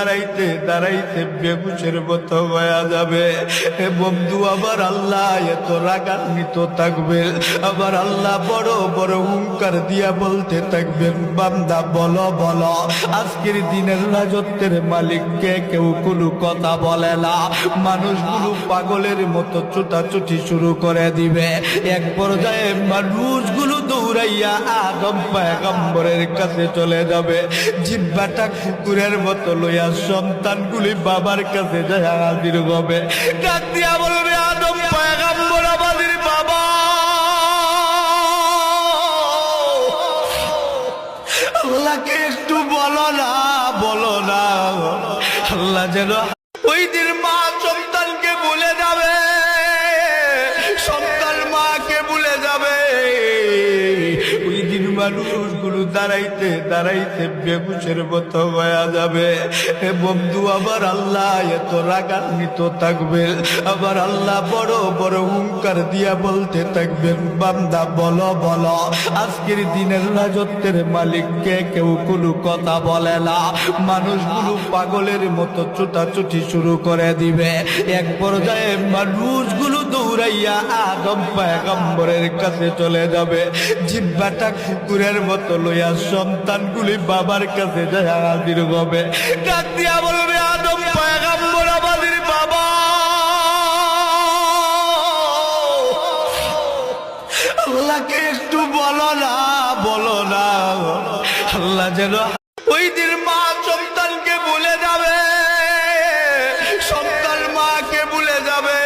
দাঁড়াইতে দাঁড়াইতে বেহুশের মতো হয়ে যাবে। এ বন্ধু, আবার আল্লাহ এত রাগান্বিত থাকবে, আবার আল্লাহ বড় বড় হুঙ্কার দিয়া বলতে থাকবেন, বান্দা বলো বলো আজকের দিনের রাজত্বের মালিককে। কেউ কোনো কথা বলে না, মানুষগুলো পাগলের মতো ছুটাছুটি শুরু করে দিবে। এক পর্যায়ে মানুষগুলো দৌড়াইয়া আদম পয়গম্বরের কাছে চলে যাবে। জিহ্বাটা কুকুরের মতো লইয়া সন্তানগুলি বাবার কাছে যায় হাজির হবে। ডাক দিয়া বলবে, আদম পয়গম্বর আমাদের বাবা, আল্লাহকে একটু বলো না, বলো না। আল্লাহ যেন ওই দিন মা সন্তানকে ভুলে যাবে, সন্তান মাকে ভুলে যাবে। ওই দিন মানুষগুলো দাঁড়াইতে দাঁড়াইতে বেহুশের মতো হয়ে যাবে। এ বন্ধু, আবার আল্লাহ এত রাগান্বিত থাকবে, আবার আল্লাহ বড় বড় হুঙ্কার দিয়া বলতে থাকবেন, বান্দা বলো বলো আজকের দিনের রাজত্বের মালিককে। কেউ কোনো কথা বলে না, মানুষগুলো পাগলের মতো ছুটাছুটি শুরু করে দিবে। এক পর্যায়ে মানুষগুলো দৌড়াইয়া আদম পয়গম্বরের কাছে চলে যাবে। জিহ্বাটা কুকুরের মতো লইয়া সন্তানগুলি বাবার কাছে যায় হাজির হবে। ডাক দিয়া বলবে, আদম পয়গম্বর আমাদের বাবা, আল্লাহকে একটু বলো না, বলো না। আল্লাহ যেন ওই দিন মা সন্তানকে ভুলে যাবে, সন্তান মাকে ভুলে যাবে।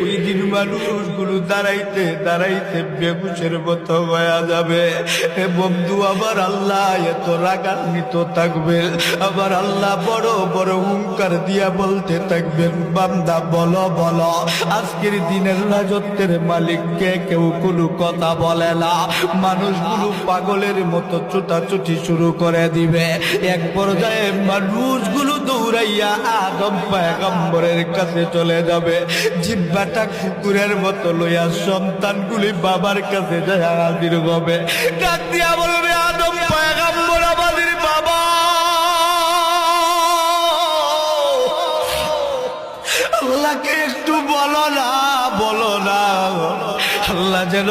ওই দিন মানুষগুলো দাঁড়াইতে দাঁড়াইতে বেহুশের মতো হয়ে যাবে। হে বন্ধু, আবার আল্লাহ এত রাগান্বিত থাকবে, আবার আল্লাহ বড় বড় হুঙ্কার দিয়া বলতে থাকবেন, বান্দা বলো বলো আজকের দিনের রাজত্বের মালিককে। কেউ কোনো কথা বলে না, মানুষগুলো পাগলের মতো ছুটাছুটি শুরু করে দিবে। এক পর্যায়ে মানুষগুলো দৌড়াইয়া আদম পয়গম্বরের কাছে চলে যাবে। জিহ্বাটা কুকুরের মতো লইয়া সন্তানগুলি বাবার কাছে যায় হাজির হবে। ডাক দিয়া বলবে, আদম পয়গম্বর আমাদের বাবা, আল্লাহকে একটু বলো না, বলো না। আল্লাহ যেন